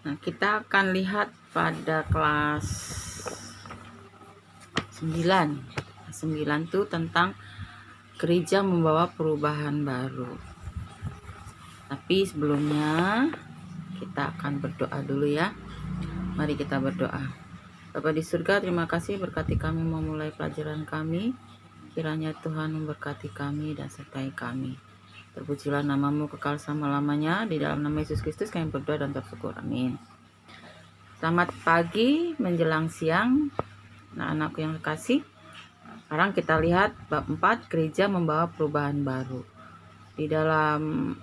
Nah, kita akan lihat pada kelas 9. 9 itu tentang gereja membawa perubahan baru. Tapi sebelumnya kita akan berdoa dulu ya. Mari kita berdoa. Bapa di surga, terima kasih berkati kami memulai pelajaran kami. Kiranya Tuhan memberkati kami dan sertai kami. Terpujilah namamu kekal selama-lamanya. Di dalam nama Yesus Kristus kami berdoa dan bersyukur. Amin. Selamat pagi menjelang siang, anak-anakku yang kekasih. Sekarang kita lihat bab 4, gereja membawa perubahan baru. Di dalam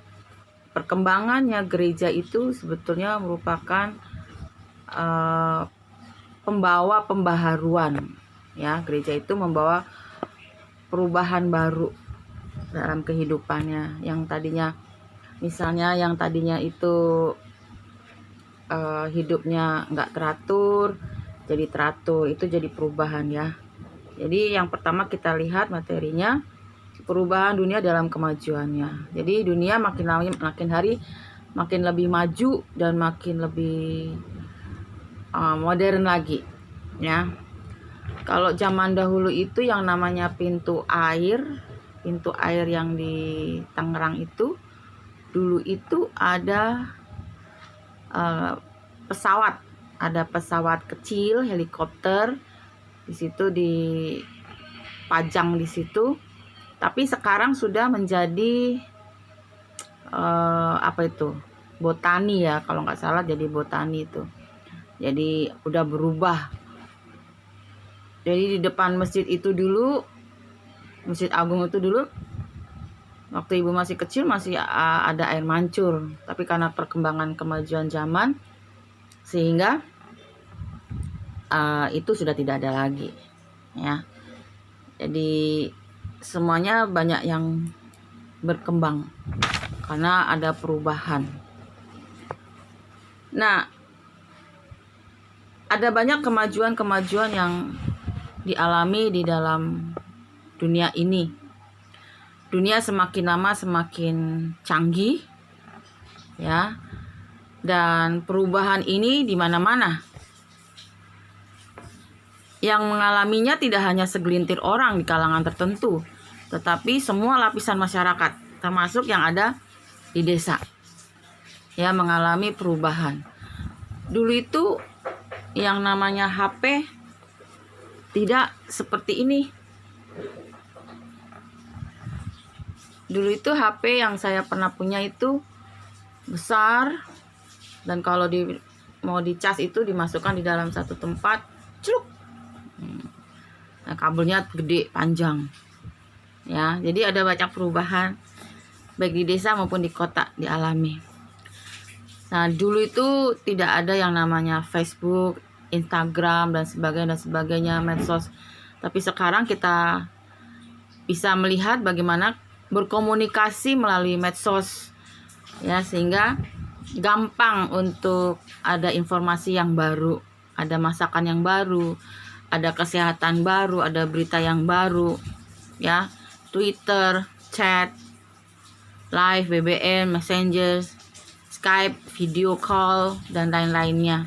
perkembangannya gereja itu sebetulnya merupakan pembawa pembaharuan. Ya, gereja itu membawa perubahan baru dalam kehidupannya. Yang tadinya itu hidupnya nggak teratur, jadi teratur. Itu jadi perubahan ya. Jadi yang pertama kita lihat materinya, perubahan dunia dalam kemajuannya. Jadi dunia makin hari makin lebih maju dan makin lebih modern lagi ya. Kalau zaman dahulu itu yang namanya pintu air yang di Tangerang itu, dulu itu ada pesawat kecil, helikopter di situ dipajang di situ. Tapi sekarang sudah menjadi botani ya, kalau nggak salah jadi botani itu. Jadi udah berubah. Jadi di depan masjid itu dulu, Masjid Agung itu dulu, waktu ibu masih kecil masih ada air mancur. Tapi karena perkembangan kemajuan zaman, sehingga itu sudah tidak ada lagi ya. Jadi semuanya banyak yang berkembang karena ada perubahan. Nah, ada banyak kemajuan yang dialami di dalam dunia ini. Dunia semakin lama semakin canggih ya. Dan perubahan ini di mana-mana. Yang mengalaminya tidak hanya segelintir orang di kalangan tertentu, tetapi semua lapisan masyarakat, termasuk yang ada di desa, ya, mengalami perubahan. Dulu itu yang namanya HP tidak seperti ini. Dulu itu HP yang saya pernah punya itu besar, dan kalau mau dicas itu dimasukkan di dalam satu tempat, celuk. Nah, kabelnya gede, panjang. Ya, jadi ada banyak perubahan baik di desa maupun di kota dialami. Nah, dulu itu tidak ada yang namanya Facebook, Instagram dan sebagainya, medsos. Tapi sekarang kita bisa melihat bagaimana berkomunikasi melalui medsos. Ya, sehingga gampang untuk ada informasi yang baru, ada masakan yang baru, ada kesehatan baru, ada berita yang baru, ya, Twitter, chat, live, BBM, Messenger, Skype, video call, dan lain-lainnya.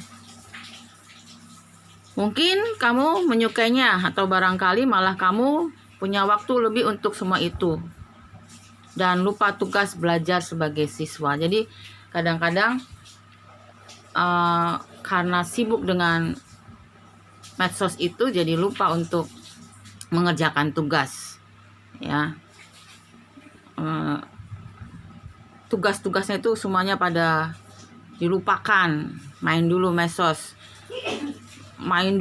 Mungkin kamu menyukainya, atau barangkali malah kamu punya waktu lebih untuk semua itu dan lupa tugas belajar sebagai siswa. Jadi kadang-kadang karena sibuk dengan medsos itu, jadi lupa untuk mengerjakan tugas ya. Tugas-tugasnya itu semuanya pada dilupakan. Main dulu medsos, main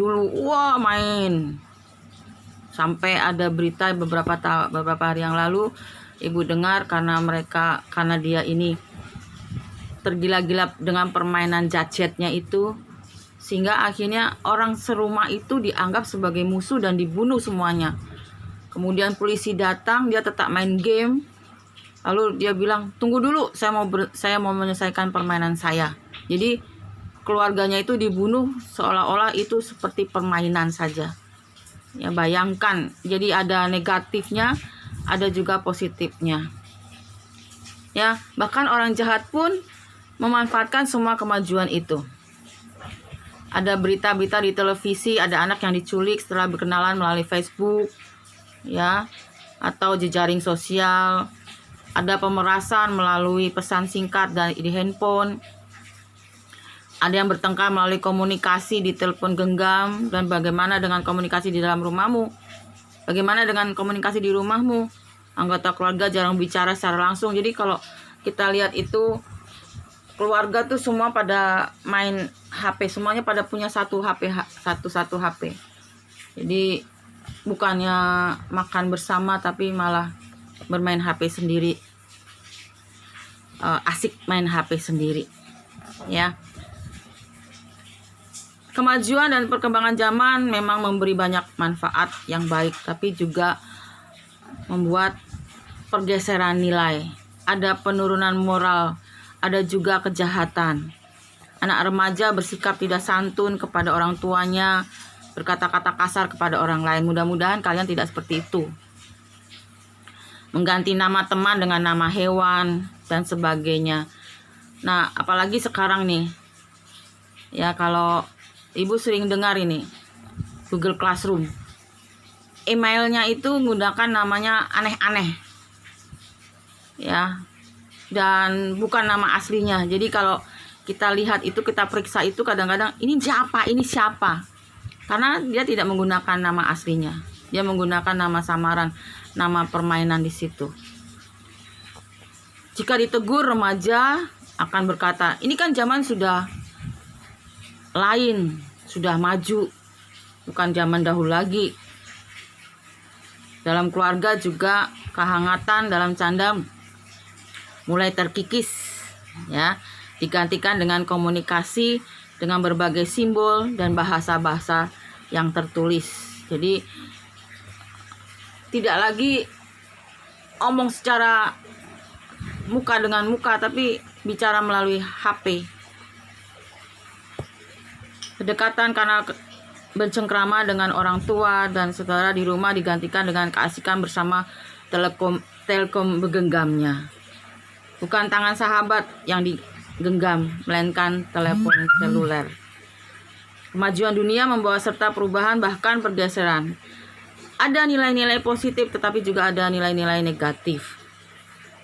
sampai ada berita beberapa hari yang lalu ibu dengar, karena dia ini tergila-gila dengan permainan gadgetnya itu, sehingga akhirnya orang serumah itu dianggap sebagai musuh dan dibunuh semuanya. Kemudian polisi datang, dia tetap main game. Lalu dia bilang, tunggu dulu, saya mau menyelesaikan permainan saya. Jadi keluarganya itu dibunuh seolah-olah itu seperti permainan saja. Ya, bayangkan, jadi ada negatifnya, ada juga positifnya. Ya, bahkan orang jahat pun memanfaatkan semua kemajuan itu. Ada berita-berita di televisi, ada anak yang diculik setelah berkenalan melalui Facebook, ya, atau jejaring sosial. Ada pemerasan melalui pesan singkat dan di handphone. Ada yang bertengkar melalui komunikasi di telepon genggam. Dan bagaimana dengan komunikasi di dalam rumahmu? Bagaimana dengan komunikasi di rumahmu? Anggota keluarga jarang bicara secara langsung. Jadi kalau kita lihat itu, keluarga tuh semua pada main HP, semuanya pada punya satu HP. Jadi bukannya makan bersama tapi malah bermain HP sendiri, asik main HP sendiri, ya. Kemajuan dan perkembangan zaman memang memberi banyak manfaat yang baik, tapi juga membuat pergeseran nilai. Ada penurunan moral, ada juga kejahatan. Anak remaja bersikap tidak santun kepada orang tuanya, berkata-kata kasar kepada orang lain. Mudah-mudahan kalian tidak seperti itu. Mengganti nama teman dengan nama hewan dan sebagainya. Nah, apalagi sekarang nih, ya, kalau ibu sering dengar ini Google Classroom, emailnya itu menggunakan namanya aneh-aneh, ya, dan bukan nama aslinya. Jadi kalau kita lihat itu, kita periksa itu, kadang-kadang ini siapa, karena dia tidak menggunakan nama aslinya, dia menggunakan nama samaran, nama permainan di situ. Jika ditegur, remaja akan berkata, ini kan zaman sudah lain, sudah maju, bukan zaman dahulu lagi. Dalam keluarga juga kehangatan dalam canda mulai terkikis, ya, digantikan dengan komunikasi dengan berbagai simbol dan bahasa-bahasa yang tertulis. Jadi tidak lagi omong secara muka dengan muka, tapi bicara melalui HP. Kedekatan karena bercengkrama dengan orang tua dan saudara di rumah digantikan dengan keasikan bersama telkom bergenggamnya. Bukan tangan sahabat yang digenggam, melainkan telepon seluler. Kemajuan dunia membawa serta perubahan, bahkan pergeseran. Ada nilai-nilai positif, tetapi juga ada nilai-nilai negatif.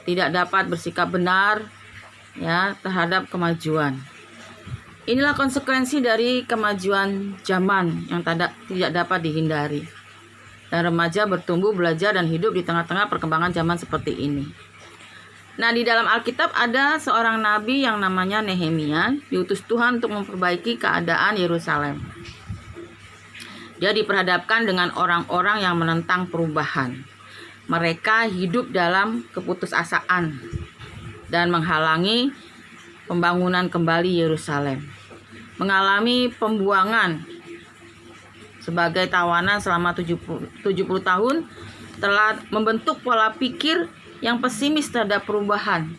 Tidak dapat bersikap benar, ya, terhadap kemajuan. Inilah konsekuensi dari kemajuan zaman yang tidak dapat dihindari. Dan remaja bertumbuh, belajar, dan hidup di tengah-tengah perkembangan zaman seperti ini. Nah, di dalam Alkitab ada seorang nabi yang namanya Nehemia, diutus Tuhan untuk memperbaiki keadaan Yerusalem. Dia diperhadapkan dengan orang-orang yang menentang perubahan. Mereka hidup dalam keputusasaan dan menghalangi pembangunan kembali Yerusalem. Mengalami pembuangan sebagai tawanan selama 70 tahun, telah membentuk pola pikir yang pesimis terhadap perubahan.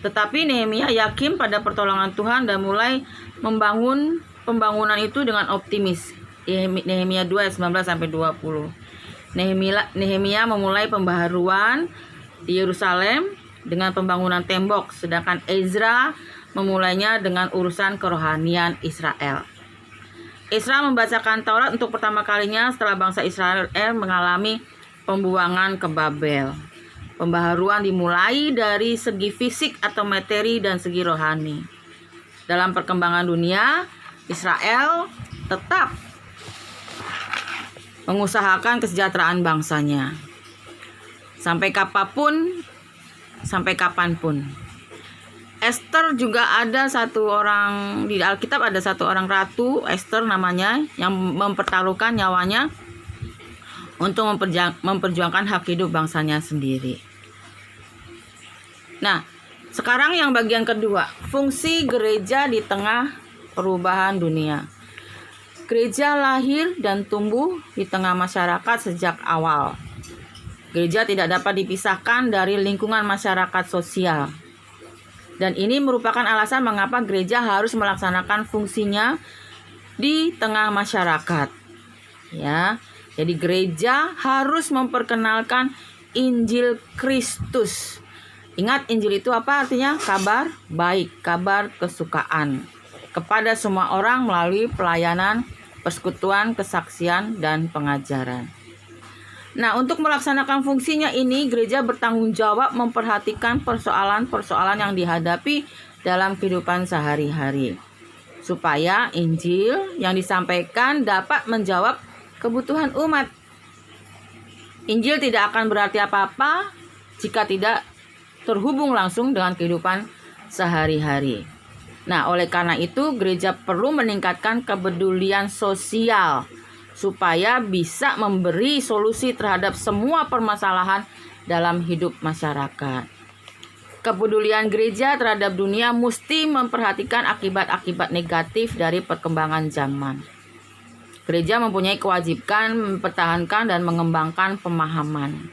Tetapi Nehemia yakin pada pertolongan Tuhan dan mulai membangun pembangunan itu dengan optimis. Nehemia 2 ayat 19-20. Nehemia memulai pembaharuan di Yerusalem dengan pembangunan tembok, sedangkan Ezra memulainya dengan urusan kerohanian Israel. Ezra membacakan Taurat untuk pertama kalinya setelah bangsa Israel mengalami pembuangan ke Babel. Pembaharuan dimulai dari segi fisik atau materi dan segi rohani. Dalam perkembangan dunia, Israel tetap mengusahakan kesejahteraan bangsanya. Sampai kapanpun. Esther juga ada satu orang, di Alkitab ada satu orang ratu, Esther namanya, yang mempertaruhkan nyawanya untuk memperjuangkan hak hidup bangsanya sendiri. Nah, sekarang yang bagian kedua, fungsi gereja di tengah perubahan dunia. Gereja lahir dan tumbuh di tengah masyarakat sejak awal. Gereja tidak dapat dipisahkan dari lingkungan masyarakat sosial. Dan ini merupakan alasan mengapa gereja harus melaksanakan fungsinya di tengah masyarakat. Ya, jadi gereja harus memperkenalkan Injil Kristus. Ingat, Injil itu apa artinya? Kabar baik, kabar kesukaan. kepada semua orang melalui pelayanan, persekutuan, kesaksian, dan pengajaran. Nah, untuk melaksanakan fungsinya ini, gereja bertanggung jawab memperhatikan persoalan-persoalan yang dihadapi dalam kehidupan sehari-hari, supaya Injil yang disampaikan dapat menjawab kebutuhan umat. Injil tidak akan berarti apa-apa jika tidak terhubung langsung dengan kehidupan sehari-hari. Nah, oleh karena itu gereja perlu meningkatkan kepedulian sosial supaya bisa memberi solusi terhadap semua permasalahan dalam hidup masyarakat. Kepedulian gereja terhadap dunia mesti memperhatikan akibat-akibat negatif dari perkembangan zaman. Gereja mempunyai kewajiban mempertahankan dan mengembangkan pemahaman,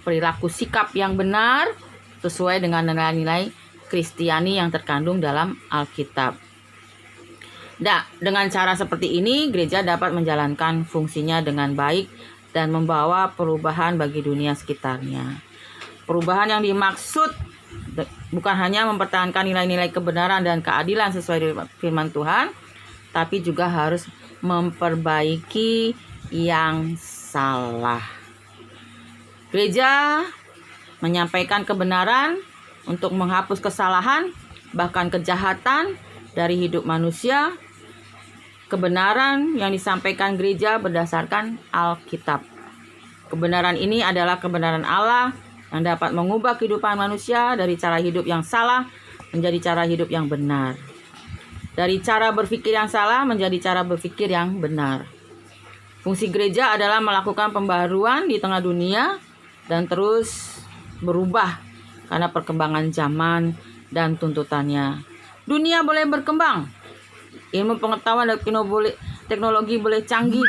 perilaku sikap yang benar sesuai dengan nilai-nilai Kristiani yang terkandung dalam Alkitab. Nah, dengan cara seperti ini, gereja dapat menjalankan fungsinya dengan baik dan membawa perubahan bagi dunia sekitarnya. Perubahan yang dimaksud bukan hanya mempertahankan nilai-nilai kebenaran dan keadilan sesuai dengan firman Tuhan, tapi juga harus memperbaiki yang salah. Gereja menyampaikan kebenaran untuk menghapus kesalahan, bahkan kejahatan dari hidup manusia. Kebenaran yang disampaikan gereja berdasarkan Alkitab. Kebenaran ini adalah kebenaran Allah yang dapat mengubah kehidupan manusia dari cara hidup yang salah menjadi cara hidup yang benar. Dari cara berpikir yang salah menjadi cara berpikir yang benar. Fungsi gereja adalah melakukan pembaharuan di tengah dunia dan terus berubah karena perkembangan zaman dan tuntutannya. Dunia boleh berkembang, ilmu pengetahuan dan teknologi boleh canggih,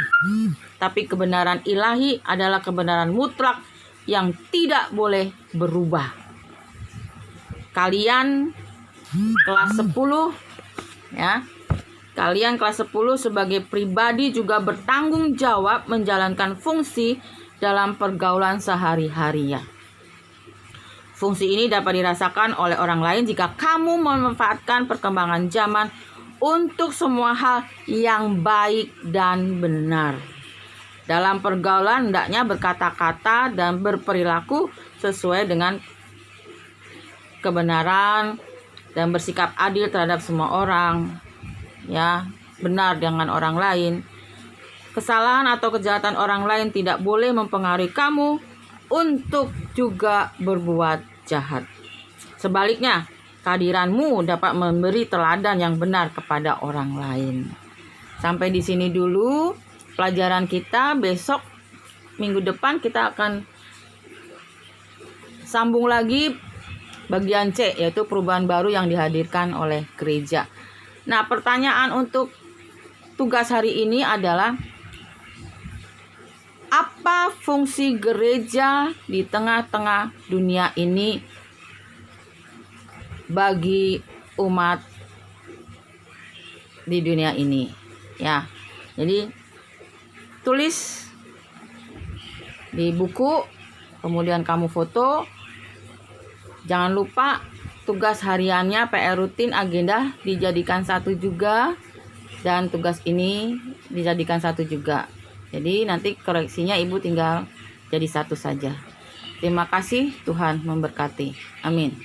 tapi kebenaran ilahi adalah kebenaran mutlak yang tidak boleh berubah. Kalian kelas 10 Kalian kelas 10 sebagai pribadi juga bertanggung jawab menjalankan fungsi dalam pergaulan sehari-hari ya. Fungsi ini dapat dirasakan oleh orang lain jika kamu memanfaatkan perkembangan zaman untuk semua hal yang baik dan benar. Dalam pergaulan hendaknya berkata-kata dan berperilaku sesuai dengan kebenaran dan bersikap adil terhadap semua orang, ya, benar dengan orang lain. Kesalahan atau kejahatan orang lain tidak boleh mempengaruhi kamu untuk juga berbuat jahat. Sebaliknya, kehadiranmu dapat memberi teladan yang benar kepada orang lain. Sampai di sini dulu pelajaran kita. Besok minggu depan kita akan sambung lagi bagian C, yaitu perubahan baru yang dihadirkan oleh gereja. Nah, pertanyaan untuk tugas hari ini adalah, apa fungsi gereja di tengah-tengah dunia ini bagi umat di dunia ini? Ya, jadi tulis di buku, kemudian kamu foto. Jangan lupa tugas hariannya, PR rutin, agenda dijadikan satu juga, dan tugas ini dijadikan satu juga. Jadi nanti koreksinya ibu tinggal jadi satu saja. Terima kasih, Tuhan memberkati. Amin.